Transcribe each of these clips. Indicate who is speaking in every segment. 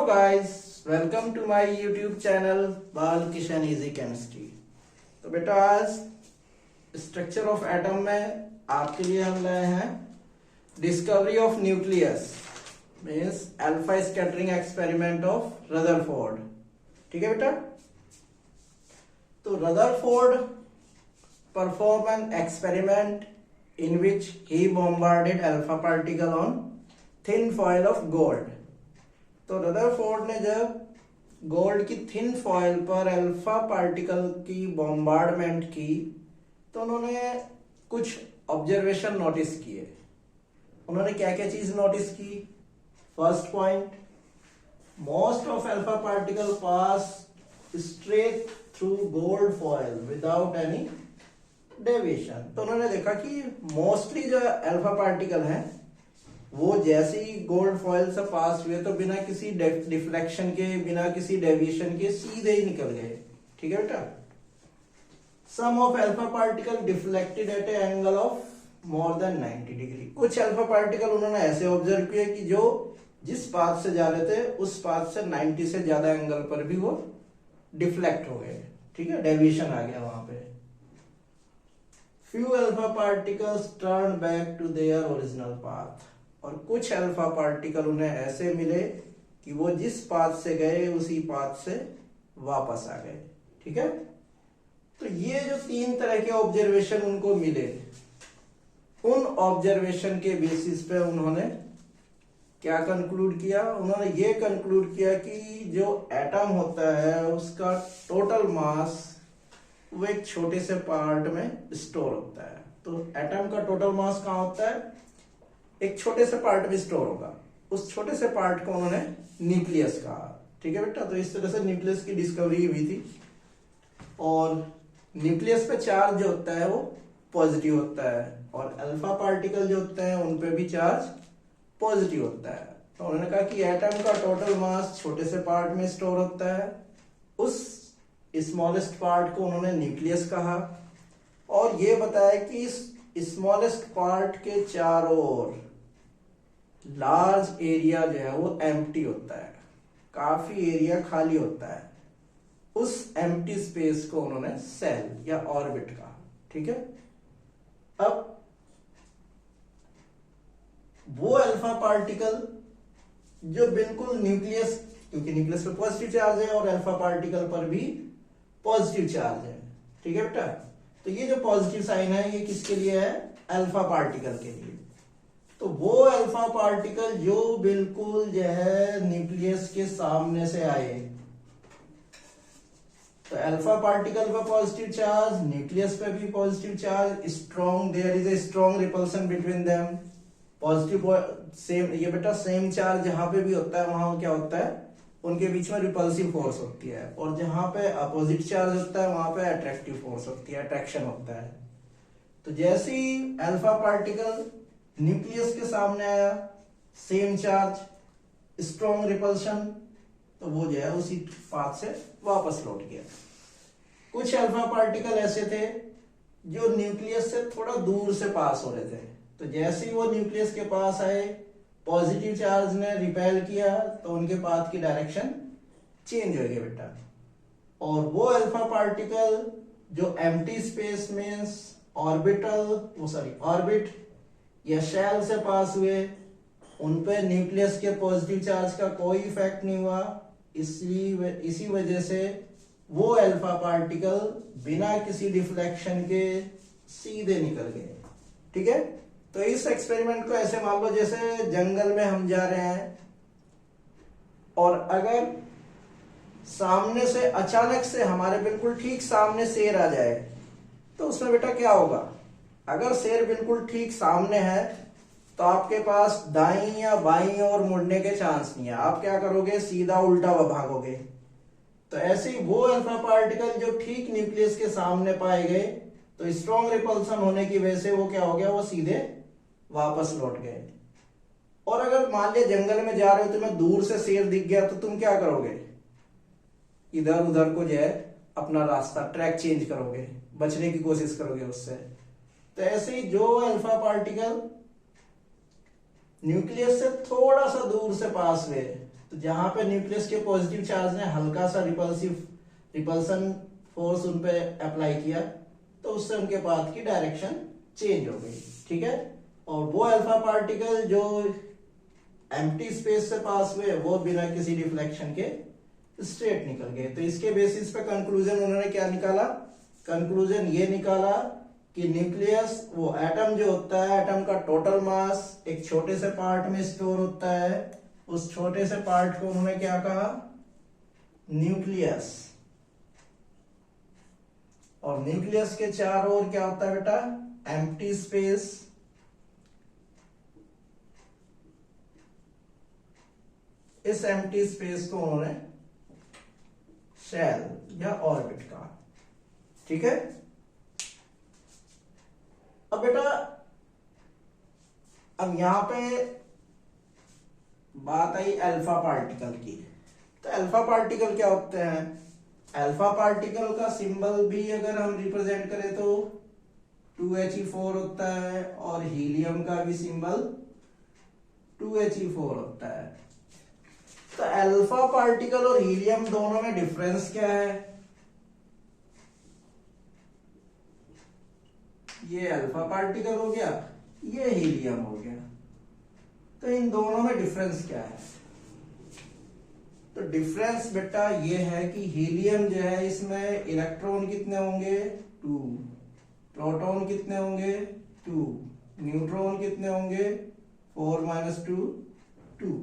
Speaker 1: Guys, welcome to my YouTube channel Bal Kishan easy chemistry. तो बेटा आज स्ट्रक्चर ऑफ एटम में आपके लिए हम लाए हैं discovery of nucleus means alpha scattering experiment of Rutherford. ठीक है बेटा, तो Rutherford perform an experiment in which he bombarded alpha particle on thin foil of gold। तो रदरफोर्ड ने जब गोल्ड की थिन फॉयल पर अल्फा पार्टिकल की बॉम्बार्डमेंट की तो उन्होंने कुछ ऑब्जर्वेशन नोटिस किए। उन्होंने क्या क्या चीज नोटिस की? First point, most of alpha particle pass straight through gold foil without any deviation. तो उन्होंने देखा कि मोस्टली जो अल्फा पार्टिकल हैं वो जैसे ही गोल्ड फॉयल से पास हुए तो बिना किसी डिफ्लेक्शन के, बिना किसी डेविएशन के सीधे ही निकल गए। ठीक है बेटा, some of alpha particle deflected at a angle of more than 90 degree. कुछ अल्फा पार्टिकल उन्होंने ऐसे ऑब्जर्व किए कि जो जिस पाथ से जा रहे थे उस पाथ से 90 से ज्यादा एंगल पर भी वो डिफ्लेक्ट हो गए। ठीक है, डेविएशन आ गया वहां पे। Few alpha particles turn back to their original path। और कुछ अल्फा पार्टिकल उन्हें ऐसे मिले कि वो जिस पाथ से गए उसी पाथ से वापस आ गए। ठीक है, तो ये जो तीन तरह के ऑब्जर्वेशन उनको मिले, उन ऑब्जर्वेशन के बेसिस पे उन्होंने क्या कंक्लूड किया? उन्होंने ये कंक्लूड किया कि जो एटम होता है उसका टोटल मास वो एक छोटे से पार्ट में स्टोर होता है। तो एटम का टोटल मास कहाँ होता है? एक छोटे से पार्ट में स्टोर होगा। उस छोटे से पार्ट को उन्होंने न्यूक्लियस कहा। ठीक है बेटा, तो इस तरह से न्यूक्लियस की डिस्कवरी हुई थी। और न्यूक्लियस पे चार्ज जो होता है वो पॉजिटिव होता है और अल्फा पार्टिकल जो होते हैं उन पे भी चार्ज पॉजिटिव होता है। तो उन्होंने कहा कि एटम का टोटल मास छोटे से पार्ट में स्टोर होता है। उस स्मॉलेस्ट पार्ट को उन्होंने न्यूक्लियस कहा और ये बताया कि इस स्मॉलेस्ट पार्ट के चारों ओर लार्ज एरिया जो है वो एम्प्टी होता है, काफी एरिया खाली होता है। उस एम्प्टी स्पेस को उन्होंने सेल या ऑर्बिट कहा। ठीक है, अब वो अल्फा पार्टिकल जो बिल्कुल न्यूक्लियस, क्योंकि न्यूक्लियस पे पॉजिटिव चार्ज है और अल्फा पार्टिकल पर भी पॉजिटिव चार्ज है। ठीक है बेटा, तो ये जो पॉजिटिव साइन है ये किसके लिए है? अल्फा पार्टिकल के लिए। तो वो अल्फा पार्टिकल जो बिल्कुल जो है न्यूक्लियस के सामने से आए, तो अल्फा पार्टिकल पर पॉजिटिव चार्ज, न्यूक्लियस पे भी positive charge, strong, there is a strong repulsion between them. Positive same, ये बेटा सेम चार्ज जहां पे भी होता है वहां क्या होता है? उनके बीच में रिपल्सिव फोर्स होती है। और जहां पे अपोजिट चार्ज होता है वहां पे अट्रैक्टिव फोर्स होती है, अट्रैक्शन होता है। तो जैसे ही अल्फा पार्टिकल न्यूक्लियस के सामने आया, सेम चार्ज, स्ट्रॉन्ग रिपल्शन, तो वो जो है उसी पाथ से वापस लौट गया। कुछ अल्फा पार्टिकल ऐसे थे जो न्यूक्लियस से थोड़ा दूर से पास हो रहे थे। तो जैसे ही वो न्यूक्लियस के पास आए, पॉजिटिव चार्ज ने रिपेल किया तो उनके पाथ की डायरेक्शन चेंज हो गई बेटा। और वो अल्फा पार्टिकल जो एम्प्टी स्पेस में ऑर्बिट या शेल से पास हुए, उन पे न्यूक्लियस के पॉजिटिव चार्ज का कोई इफेक्ट नहीं हुआ। इसी वजह से वो अल्फा पार्टिकल बिना किसी डिफ्लेक्शन के सीधे निकल गए। ठीक है, तो इस एक्सपेरिमेंट को ऐसे मान लो जैसे जंगल में हम जा रहे हैं और अगर सामने से अचानक से हमारे बिल्कुल ठीक सामने शेर आ जाए तो उसमें बेटा क्या होगा? अगर शेर बिल्कुल ठीक सामने है तो आपके पास दाईं या बाईं ओर मुड़ने के चांस नहीं है। आप क्या करोगे? सीधा उल्टा भागोगे। तो ऐसे ही वो अल्फा पार्टिकल जो ठीक न्यूक्लियस के सामने पाए गए, तो स्ट्रॉन्ग रिपल्सन होने की वजह से वो क्या हो गया? वो सीधे वापस लौट गए। और अगर मान लिया जंगल में जा रहे हो, तुम्हें दूर से शेर दिख गया तो तुम क्या करोगे? इधर उधर को जो है अपना रास्ता, ट्रैक चेंज करोगे, बचने की कोशिश करोगे उससे। तो ऐसे ही जो अल्फा पार्टिकल न्यूक्लियस से थोड़ा सा दूर से पास हुए, तो जहां पे न्यूक्लियस के पॉजिटिव चार्ज ने हल्का सा रिपल्सन फोर्स उन पे अप्लाई किया, तो उससे उनके पाथ की डायरेक्शन चेंज हो गई। ठीक है, और वो अल्फा पार्टिकल जो एम्प्टी स्पेस से पास हुए वो बिना किसी डिफ्लेक्शन के स्ट्रेट निकल गए। तो इसके बेसिस पे कंक्लूजन उन्होंने क्या निकाला? कंक्लूजन ये निकाला कि न्यूक्लियस, वो एटम जो होता है, एटम का टोटल मास एक छोटे से पार्ट में स्टोर होता है। उस छोटे से पार्ट को उन्होंने क्या कहा? न्यूक्लियस। और न्यूक्लियस के चारों ओर क्या होता है बेटा? Empty space. इस एम्प्टी स्पेस को उन्होंने शेल या ऑर्बिट कहा। ठीक है, अब बेटा अब यहां पे बात आई अल्फा पार्टिकल की। तो अल्फा पार्टिकल क्या होते हैं? अल्फा पार्टिकल का सिंबल भी अगर हम रिप्रेजेंट करें तो 2He4 होता है, और हीलियम का भी सिंबल 2He4 होता है। तो अल्फा पार्टिकल और हीलियम दोनों में डिफरेंस क्या है? ये अल्फा पार्टिकल हो गया, ये हीलियम हो गया। तो इन दोनों में डिफरेंस क्या है? तो डिफरेंस बेटा ये है कि हीलियम जो है, इसमें इलेक्ट्रॉन कितने होंगे? 2। प्रोटॉन कितने होंगे? 2। न्यूट्रॉन कितने होंगे? 4 - 2 2।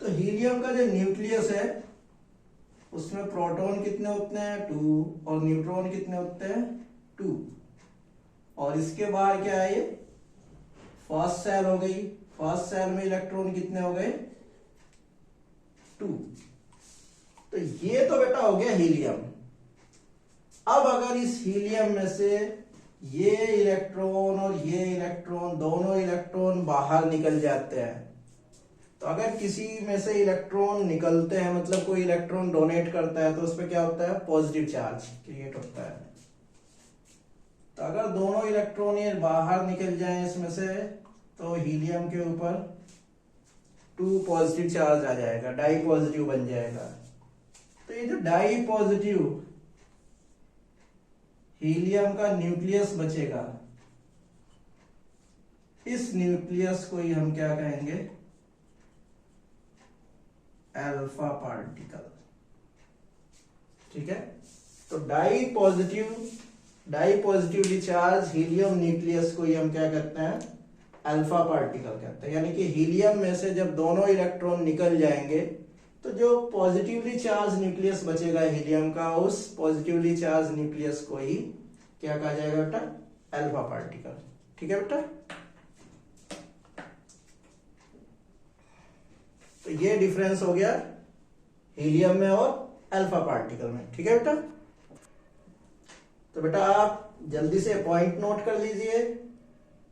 Speaker 1: तो हीलियम का जो न्यूक्लियस है उसमें प्रोटॉन कितने होते हैं? 2। और न्यूट्रॉन कितने होते हैं? 2। और इसके बाहर क्या है? ये फर्स्ट सेल हो गई। फर्स्ट सेल में इलेक्ट्रॉन कितने हो गए? 2। तो ये तो बेटा हो गया हीलियम। अब अगर इस हीलियम में से ये इलेक्ट्रॉन और ये इलेक्ट्रॉन, दोनों इलेक्ट्रॉन बाहर निकल जाते हैं, तो अगर किसी में से इलेक्ट्रॉन निकलते हैं, मतलब कोई इलेक्ट्रॉन डोनेट करता है, तो उसपे क्या होता है? पॉजिटिव चार्ज क्रिएट होता है। तो अगर दोनों इलेक्ट्रॉन ये बाहर निकल जाएं इसमें से, तो हीलियम के ऊपर 2 पॉजिटिव चार्ज आ जाएगा, डाई पॉजिटिव बन जाएगा। तो ये जो डाई पॉजिटिव हीलियम का न्यूक्लियस बचेगा, इस न्यूक्लियस को ही हम क्या कहेंगे? Alpha particle. ठीक है, तो di positively charge helium nucleus को ही हम क्या कहते हैं? अल्फा पार्टिकल कहते हैं। यानी कि हीलियम में से जब दोनों इलेक्ट्रॉन निकल जाएंगे, तो जो पॉजिटिवली चार्ज न्यूक्लियस बचेगा हीलियम का, उस पॉजिटिवली चार्ज न्यूक्लियस को ही क्या कहा जाएगा बेटा? Alpha particle. ठीक है बेटा, तो ये डिफरेंस हो गया हीलियम में और अल्फा पार्टिकल में। ठीक है बेटा, तो बेटा आप जल्दी से पॉइंट नोट कर लीजिए,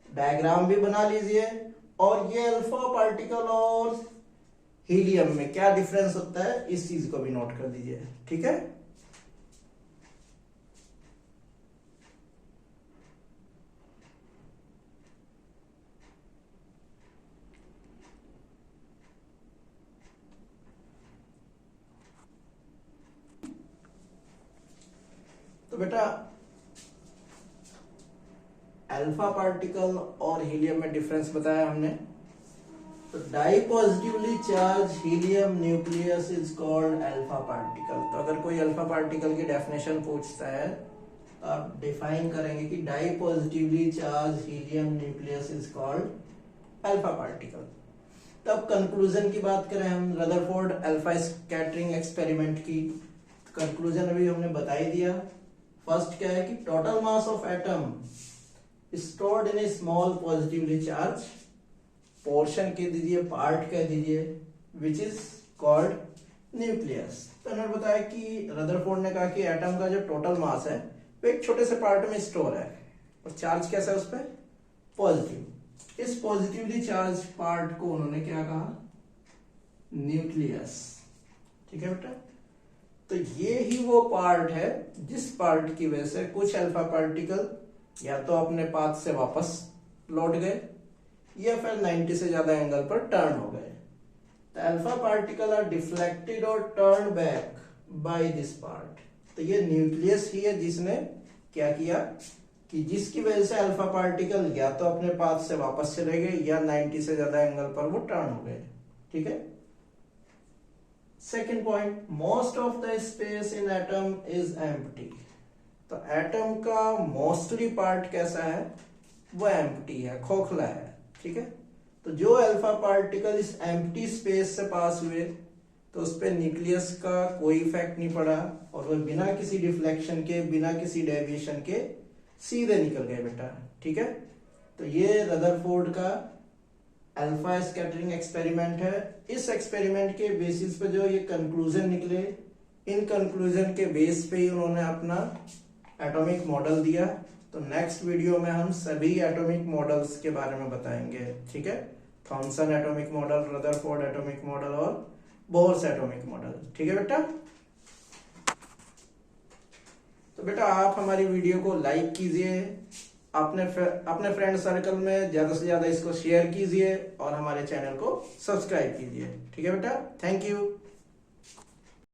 Speaker 1: डायग्राम भी बना लीजिए, और ये अल्फा पार्टिकल और हीलियम में क्या डिफरेंस होता है इस चीज को भी नोट कर दीजिए। ठीक है, तो बेटा अल्फा पार्टिकल और हीलियम में डिफरेंस बताया हमने। तो di positively charge helium nucleus is called alpha particle. तो अगर कोई अल्फा पार्टिकल की डेफिनेशन पूछता है, तो आप डिफाइन करेंगे कि di positively charge helium nucleus is called alpha particle. तब कंक्लूजन की बात करें हम, रदरफोर्ड अल्फा स्कैटरिंग एक्सपेरिमेंट की, कंक्लूजन अभी हमने बता ही दिया। फर्स्ट क्या है कि total mass of atom stored in a small positively charge portion कह दीजिए, पार्ट कह दीजिए, विच इज कॉल्ड न्यूक्लियस। तो उन्होंने बताया कि रदरफोर्ड ने कहा कि एटम का जो टोटल मास है वो एक छोटे से पार्ट में स्टोर है, और चार्ज कैसा है उस पर? पॉजिटिव। इस पॉजिटिवली चार्ज पार्ट को उन्होंने क्या कहा? न्यूक्लियस। ठीक है बेटा, तो ये ही वो पार्ट है जिस पार्ट की वजह से कुछ अल्फा पार्टिकल या तो अपने पाथ से वापस लौट गए, या फिर 90 से ज्यादा एंगल पर टर्न हो गए। तो अल्फा पार्टिकल आर डिफ्लेक्टेड और turn back by this part. तो ये न्यूक्लियस ही है जिसने क्या किया कि जिसकी वजह से अल्फा पार्टिकल या तो अपने पाथ से वापस चले गए या 90 से ज्यादा एंगल पर वो टर्न हो गए। ठीक है। Second point, most of the space in atom is empty. तो एटम का मोस्टली पार्ट कैसा है, वो एम्प्टी है, खोखला है। ठीक है। तो जो अल्फा पार्टिकल इस एम्प्टी स्पेस से पास हुए तो उस पर न्यूक्लियस का कोई इफेक्ट नहीं पड़ा और वो बिना किसी डिफ्लेक्शन के, बिना किसी डेविएशन के सीधे निकल गए बेटा। ठीक है। तो ये रदरफोर्ड का अल्फा स्कैटरिंग एक्सपेरिमेंट है। इस एक्सपेरिमेंट के बेसिस पे जो ये कंक्लूजन निकले, इन कंक्लूजन के बेस पे ही उन्होंने अपना एटॉमिक मॉडल दिया। तो नेक्स्ट वीडियो में हम सभी एटॉमिक मॉडल्स के बारे में बताएंगे। ठीक है। Thomson atomic model, Rutherford atomic model और बोर्स एटॉमिक मॉडल। ठीक है बेटा। तो बेटा आप हमारी वीडियो को लाइक कीजिए, अपने फ्रेंड सर्कल में ज्यादा से ज्यादा इसको शेयर कीजिए और हमारे चैनल को सब्सक्राइब कीजिए। ठीक है बेटा। Thank you.